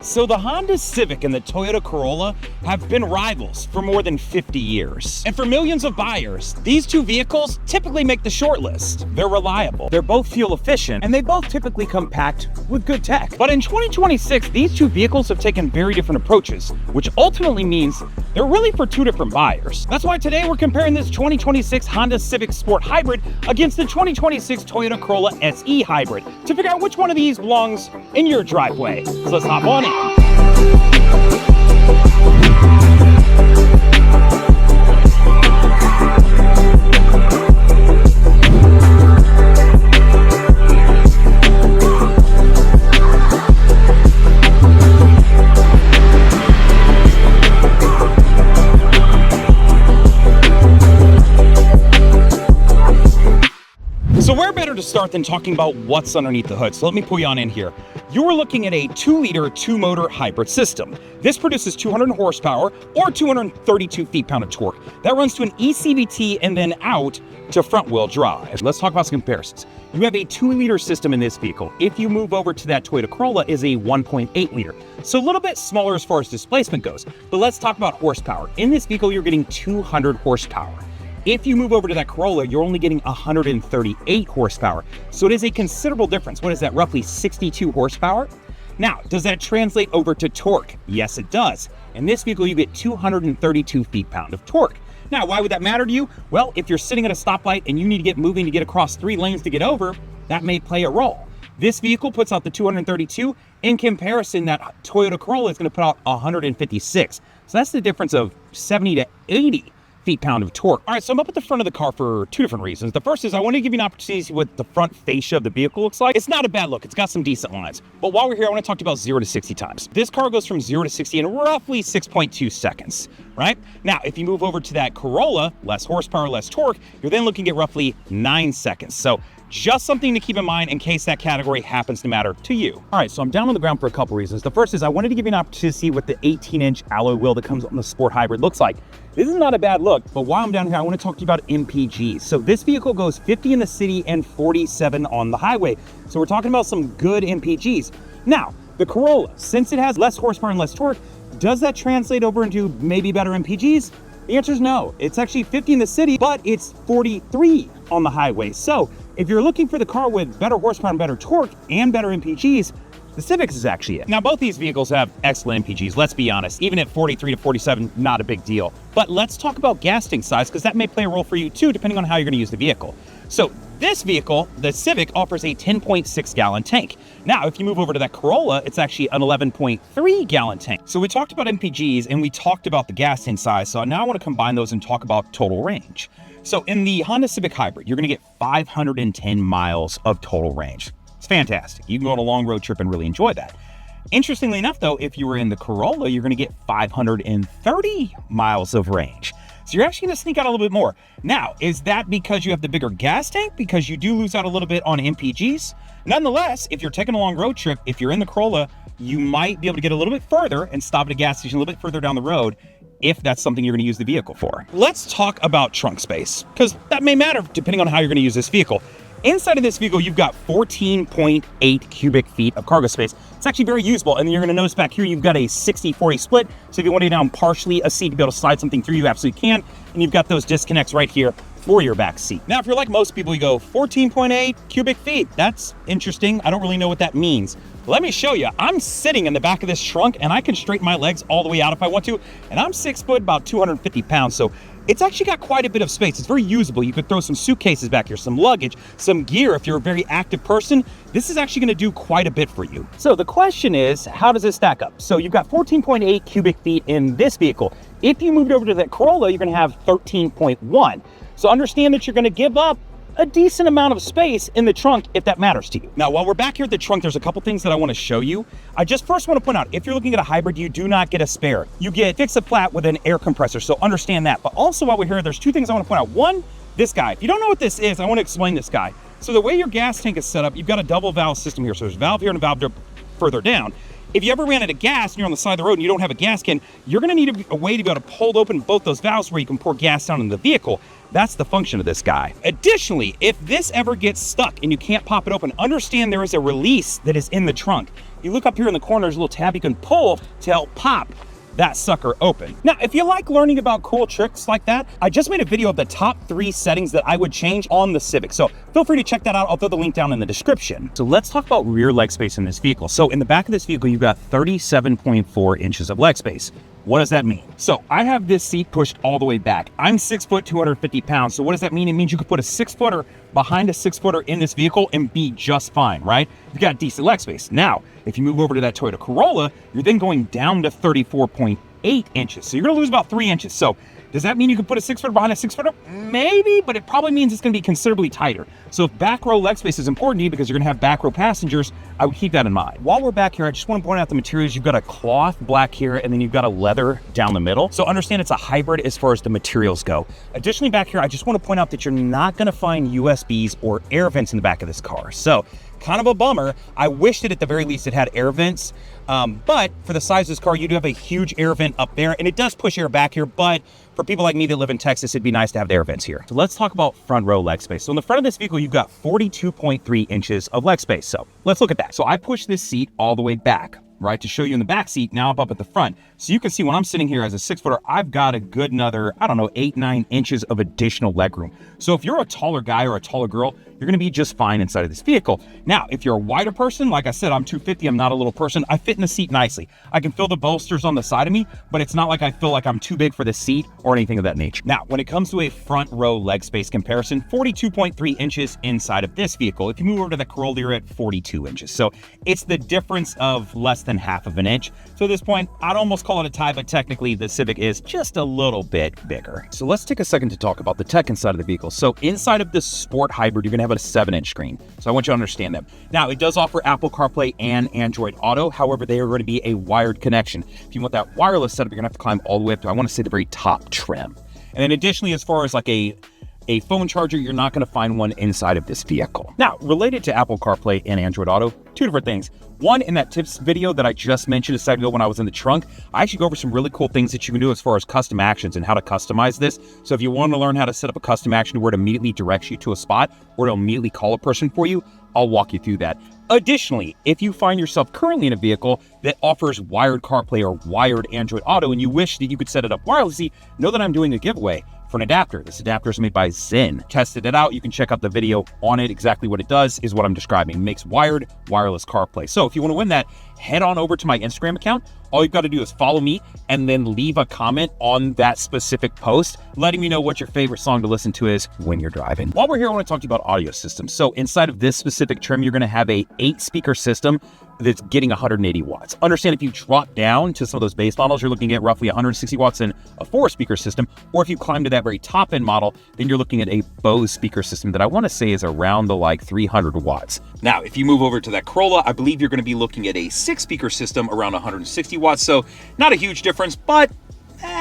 So the Honda Civic and the Toyota Corolla have been rivals for more than 50 years. And for millions of buyers, these two vehicles typically make the shortlist. They're reliable, they're both fuel efficient, and they both typically come packed with good tech. But in 2026, these two vehicles have taken very different approaches, which ultimately means they're really for two different buyers. That's why today we're comparing this 2026 Honda Civic Sport Hybrid against the 2026 Toyota Corolla SE Hybrid to figure out which one of these belongs in your driveway. So let's hop on in. So where better to start than talking about what's underneath the hood? So let me pull you on in here. You're looking at a 2-liter, 2-motor hybrid system. This produces 200 horsepower or 232 feet-pound of torque. That runs to an ECVT and then out to front-wheel drive. Let's talk about some comparisons. You have a 2-liter system in this vehicle. If you move over to that Toyota Corolla is a 1.8-liter. So a little bit smaller as far as displacement goes. But let's talk about horsepower. In this vehicle, you're getting 200 horsepower. If you move over to that Corolla, you're only getting 138 horsepower. So it is a considerable difference. What is that, roughly 62 horsepower? Now, does that translate over to torque? Yes, it does. In this vehicle, you get 232 feet-pound of torque. Now, why would that matter to you? Well, if you're sitting at a stoplight and you need to get moving to get across 3 lanes to get over, that may play a role. This vehicle puts out the 232. In comparison, that Toyota Corolla is going to put out 156. So that's the difference of 70 to 80 feet-pound of torque. All right, so I'm up at the front of the car for 2 different reasons. The first is I want to give you an opportunity to see what the front fascia of the vehicle looks like. It's not a bad look. It's got some decent lines. But while we're here, I want to talk to you about 0 to 60 times. This car goes from 0 to 60 in roughly 6.2 seconds, right? Now, if you move over to that Corolla, less horsepower, less torque, you're then looking at roughly 9 seconds. So just something to keep in mind in case that category happens to matter to you. All right, so I'm down on the ground for a couple reasons. The first is I wanted to give you an opportunity to see what the 18-inch alloy wheel that comes on the Sport Hybrid looks like. This is not a bad look, but while I'm down here, I want to talk to you about MPGs. So this vehicle goes 50 in the city and 47 on the highway. So we're talking about some good MPGs. Now, the Corolla, since it has less horsepower and less torque, does that translate over into maybe better MPGs? The answer is no. It's actually 50 in the city, but it's 43 on the highway. So if you're looking for the car with better horsepower and better torque and better MPGs, the Civic is actually it. Now, both these vehicles have excellent MPGs, let's be honest. Even at 43 to 47, not a big deal. But let's talk about gas tank size, because that may play a role for you too, depending on how you're going to use the vehicle. So this vehicle, the Civic, offers a 10.6 gallon tank. Now, if you move over to that Corolla, it's actually an 11.3 gallon tank. So we talked about MPGs and we talked about the gas tank size. So now I want to combine those and talk about total range. So in the Honda Civic Hybrid, you're going to get 510 miles of total range. It's fantastic. You can go on a long road trip and really enjoy that. Interestingly enough, though, if you were in the Corolla, you're going to get 530 miles of range. So you're actually going to sneak out a little bit more. Now, is that because you have the bigger gas tank? Because you do lose out a little bit on MPGs? Nonetheless, if you're taking a long road trip, if you're in the Corolla, you might be able to get a little bit further and stop at a gas station a little bit further down the road if that's something you're going to use the vehicle for. Let's talk about trunk space, because that may matter depending on how you're going to use this vehicle. Inside of this vehicle, you've got 14.8 cubic feet of cargo space. It's actually very usable. And then you're going to notice back here, you've got a 60-40 split. So if you want to down partially a seat to be able to slide something through, you absolutely can. And you've got those disconnects right here for your back seat. Now, if you're like most people, you go 14.8 cubic feet. That's interesting. I don't really know what that means. Let me show you. I'm sitting in the back of this trunk and I can straighten my legs all the way out if I want to. And I'm 6 foot, about 250 pounds. So it's actually got quite a bit of space. It's very usable. You could throw some suitcases back here, some luggage, some gear. If you're a very active person, this is actually going to do quite a bit for you. So the question is, how does it stack up? So you've got 14.8 cubic feet in this vehicle. If you moved over to that Corolla, you're going to have 13.1. So understand that you're going to give up a decent amount of space in the trunk if that matters to you. Now, while we're back here at the trunk, there's a couple things that I want to show you. I just first want to point out, if you're looking at a hybrid, you do not get a spare. You get fix-a-flat with an air compressor, so understand that. But also while we're here, there's 2 things I want to point out. One, this guy. If you don't know what this is, I want to explain this guy. So the way your gas tank is set up, you've got a double valve system here. So there's a valve here and a valve further down. If you ever ran out of gas and you're on the side of the road and you don't have a gas can, you're gonna need a way to be able to pull open both those valves where you can pour gas down into the vehicle. That's the function of this guy. Additionally, if this ever gets stuck and you can't pop it open, understand there is a release that is in the trunk. You look up here in the corner, there's a little tab you can pull to help pop that sucker open. Now, if you like learning about cool tricks like that, I just made a video of the top 3 settings that I would change on the Civic. So feel free to check that out. I'll throw the link down in the description. So let's talk about rear leg space in this vehicle. So in the back of this vehicle, you've got 37.4 inches of leg space. What does that mean? So I have this seat pushed all the way back. I'm 6 foot, 250 pounds. So what does that mean? It means you could put a 6-footer behind a 6-footer in this vehicle and be just fine, right? You've got decent leg space. Now, if you move over to that Toyota Corolla, you're then going down to 34.8 inches. So you're gonna lose about 3 inches. So does that mean you can put a 6-footer behind a 6-footer? Maybe, but it probably means it's gonna be considerably tighter. So if back row leg space is important to you because you're gonna have back row passengers, I would keep that in mind. While we're back here, I just wanna point out the materials. You've got a cloth black here, and then you've got a leather down the middle. So understand it's a hybrid as far as the materials go. Additionally, back here, I just wanna point out that you're not gonna find USBs or air vents in the back of this car. So kind of a bummer. I wish that at the very least it had air vents, but for the size of this car, you do have a huge air vent up there, and it does push air back here, but for people like me that live in Texas, it'd be nice to have the air vents here. So let's talk about front row leg space. So in the front of this vehicle, you've got 42.3 inches of leg space. So let's look at that. So I pushed this seat all the way back, right, to show you in the back seat. Now I'm up at the front. So you can see when I'm sitting here as a 6-footer, I've got a good another, I don't know, 8-9 inches of additional legroom. So if you're a taller guy or a taller girl, you're gonna be just fine inside of this vehicle. Now, if you're a wider person, like I said, I'm 250, I'm not a little person, I fit in the seat nicely. I can feel the bolsters on the side of me, but it's not like I feel like I'm too big for the seat or anything of that nature. Now, when it comes to a front row leg space comparison, 42.3 inches inside of this vehicle. If you move over to the Corolla, you're at 42 inches. So it's the difference of less than half of an inch. So at this point, I'd almost call it a tie, but technically the Civic is just a little bit bigger. So let's take a second to talk about the tech inside of the vehicle. So inside of this Sport Hybrid, you're gonna have a 7-inch screen. So I want you to understand that. Now, it does offer Apple CarPlay and Android Auto. However, they are going to be a wired connection. If you want that wireless setup, you're gonna have to climb all the way up to, I want to say, the very top trim. And then additionally, as far as like a phone charger, you're not going to find one inside of this vehicle. Now, related to Apple CarPlay and Android Auto, 2 different things. One, in that tips video that I just mentioned a second ago when I was in the trunk, I actually go over some really cool things that you can do as far as custom actions and how to customize this. So if you want to learn how to set up a custom action where it immediately directs you to a spot or it'll immediately call a person for you, I'll walk you through that. Additionally, if you find yourself currently in a vehicle that offers wired CarPlay or wired Android Auto and you wish that you could set it up wirelessly, know that I'm doing a giveaway for an adapter. This adapter is made by Zen. Tested it out. You can check out the video on it. Exactly what it does is what I'm describing. It makes wired, wireless CarPlay. So if you want to win that, head on over to my Instagram account. All you've got to do is follow me and then leave a comment on that specific post, letting me know what your favorite song to listen to is when you're driving. While we're here, I want to talk to you about audio systems. So inside of this specific trim, you're going to have a 8-speaker system that's getting 180 watts. Understand if you drop down to some of those base models, you're looking at roughly 160 watts in a 4-speaker system, or if you climb to that very top end model, then you're looking at a Bose speaker system that I want to say is around the like 300 watts. Now, if you move over to that Corolla, I believe you're going to be looking at a 6-speaker system around 160 watts. So not a huge difference, but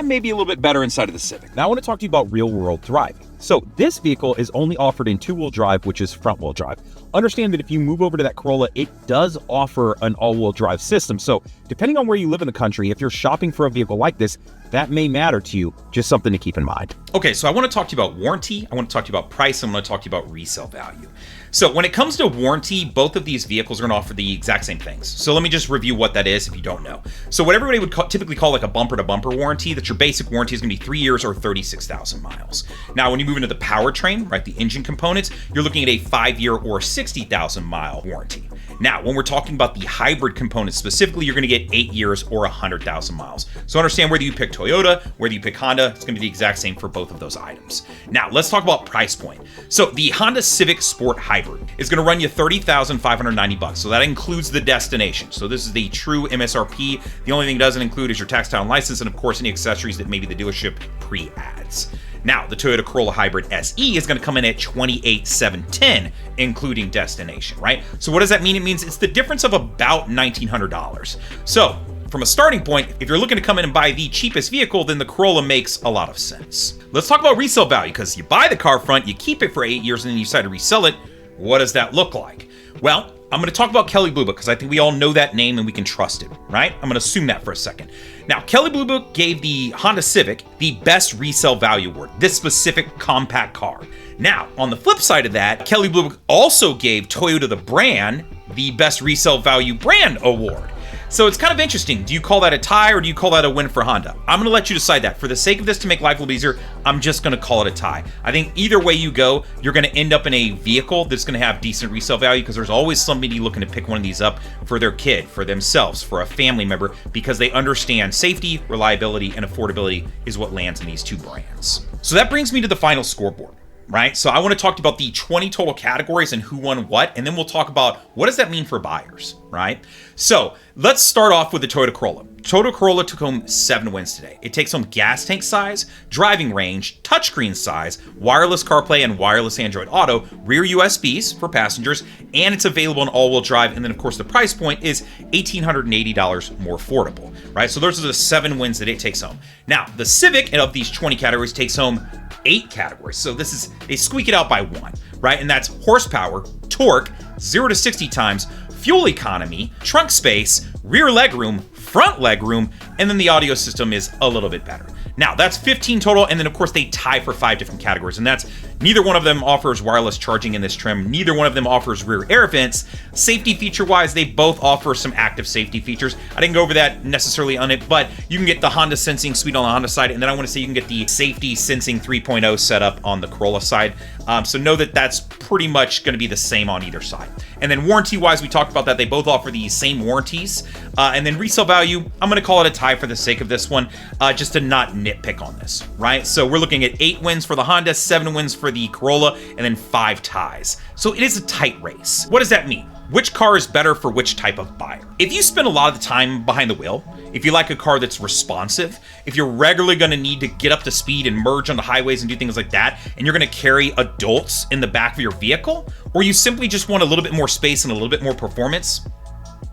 maybe a little bit better inside of the Civic. Now I want to talk to you about real world driving. So this vehicle is only offered in 2-wheel drive, which is front wheel drive. Understand that if you move over to that Corolla, it does offer an all-wheel drive system. So depending on where you live in the country, if you're shopping for a vehicle like this, that may matter to you. Just something to keep in mind. Okay, so I want to talk to you about warranty. I want to talk to you about price. I'm going to talk to you about resale value. So when it comes to warranty, both of these vehicles are going to offer the exact same things. So let me just review what that is if you don't know. So what everybody would typically call like a bumper to bumper warranty, that your basic warranty is going to be 3 years or 36,000 miles. Now, when you move into the powertrain, right, the engine components, you're looking at a 5-year or 60,000 mile warranty. Now, when we're talking about the hybrid components specifically, you're going to get 8 years or 100,000 miles. So understand whether you pick Toyota, whether you pick Honda, it's going to be the exact same for both of those items. Now, let's talk about price point. So the Honda Civic Sport Hybrid is going to run you $30,590. So that includes the destination. So this is the true MSRP. The only thing it doesn't include is your tax, title, and license, and of course any accessories that maybe the dealership pre-adds. Now, the Toyota Corolla Hybrid SE is going to come in at $28,710, including destination, right? So what does that mean? It means it's the difference of about $1,900. So from a starting point, if you're looking to come in and buy the cheapest vehicle, then the Corolla makes a lot of sense. Let's talk about resale value, because you buy the car front, you keep it for 8 years, and then you decide to resell it. What does that look like? Well, I'm going to talk about Kelley Blue Book because I think we all know that name and we can trust it, right? I'm going to assume that for a second. Now, Kelley Blue Book gave the Honda Civic the best resale value award, this specific compact car. Now, on the flip side of that, Kelley Blue Book also gave Toyota the brand the best resale value brand award. So it's kind of interesting. Do you call that a tie or do you call that a win for Honda? I'm going to let you decide that. For the sake of this, to make life a little easier, I'm just going to call it a tie. I think either way you go, you're going to end up in a vehicle that's going to have decent resale value because there's always somebody looking to pick one of these up for their kid, for themselves, for a family member, because they understand safety, reliability, and affordability is what lands in these two brands. So that brings me to the final scoreboard. Right? So I want to talk about the 20 total categories and who won what, and then we'll talk about what does that mean for buyers, right? So let's start off with the Toyota Corolla. Toyota Corolla took home 7 wins today. It takes home gas tank size, driving range, touchscreen size, wireless CarPlay and wireless Android Auto, rear USBs for passengers, and it's available in all-wheel drive. And then, of course, the price point is $1,880 more affordable, right? So those are the 7 wins that it takes home. Now, the Civic, of these 20 categories, takes home 8 categories. So this is, they squeak it out by 1, right? And that's horsepower, torque, 0 to 60 times, fuel economy, trunk space, rear legroom, front legroom, and then the audio system is a little bit better. Now, that's 15 total, and then, of course, they tie for 5 different categories, and that's neither one of them offers wireless charging in this trim. Neither one of them offers rear air vents. Safety feature-wise, they both offer some active safety features. I didn't go over that necessarily on it, but you can get the Honda Sensing Suite on the Honda side, and then I want to say you can get the Safety Sensing 3.0 setup on the Corolla side. So know that that's pretty much going to be the same on either side. And then warranty-wise, we talked about that. They both offer the same warranties. And then resale value, I'm going to call it a tie for the sake of this one, just to not nitpick on this, right? So we're looking at 8 wins for the Honda, 7 wins for the Corolla, and then 5 ties. So it is a tight race. What does that mean? Which car is better for which type of buyer? If you spend a lot of the time behind the wheel, if you like a car that's responsive, if you're regularly going to need to get up to speed and merge onto highways and do things like that, and you're going to carry adults in the back of your vehicle, or you simply just want a little bit more space and a little bit more performance,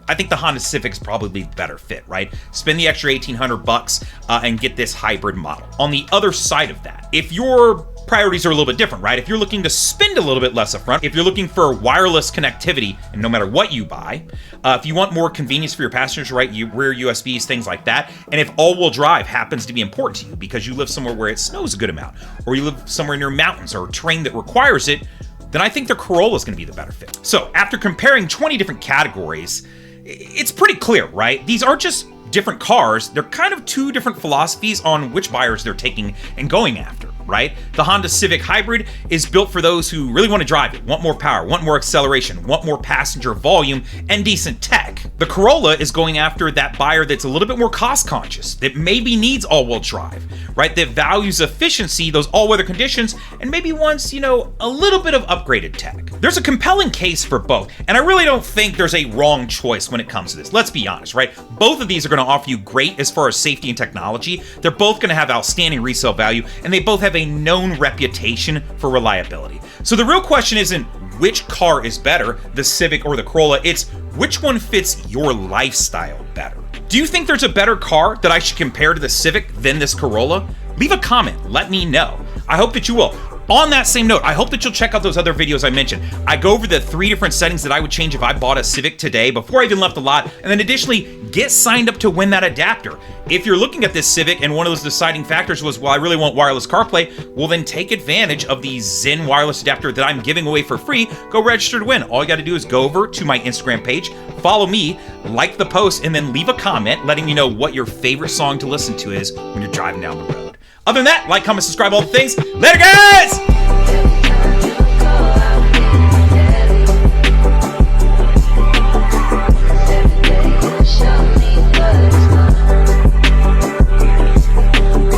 I think the Honda Civic is probably the better fit, right? Spend the extra $1,800 and get this hybrid model. On the other side of that, if your priorities are a little bit different, right? If you're looking to spend a little bit less upfront, if you're looking for wireless connectivity, and no matter what you buy, if you want more convenience for your passengers, right? Rear USBs, things like that. And if all-wheel drive happens to be important to you because you live somewhere where it snows a good amount, or you live somewhere near mountains or terrain that requires it, then I think the Corolla is going to be the better fit. So after comparing 20 different categories, it's pretty clear, right? These aren't just different cars. They're kind of 2 different philosophies on which buyers they're taking and going after, right? The Honda Civic Hybrid is built for those who really want to drive it, want more power, want more acceleration, want more passenger volume, and decent tech. The Corolla is going after that buyer that's a little bit more cost conscious, that maybe needs all-wheel drive, right? That values efficiency, those all-weather conditions, and maybe wants, a little bit of upgraded tech. There's a compelling case for both, and I really don't think there's a wrong choice when it comes to this. Let's be honest, right? Both of these are going to offer you great as far as safety and technology. They're both going to have outstanding resale value, and they both have a known reputation for reliability. So the real question isn't which car is better, the Civic or the Corolla, it's which one fits your lifestyle better. Do you think there's a better car that I should compare to the Civic than this Corolla? Leave a comment, let me know. I hope that you will. On that same note, I hope that you'll check out those other videos I mentioned. I go over the 3 different settings that I would change if I bought a Civic today before I even left the lot, and then additionally, get signed up to win that adapter. If you're looking at this Civic and one of those deciding factors was, well, I really want wireless CarPlay, well then take advantage of the Zen wireless adapter that I'm giving away for free. Go register to win. All you gotta do is go over to my Instagram page, follow me, like the post, and then leave a comment letting me know what your favorite song to listen to is when you're driving down the road. Other than that, like, comment, subscribe, all the things. Later, guys!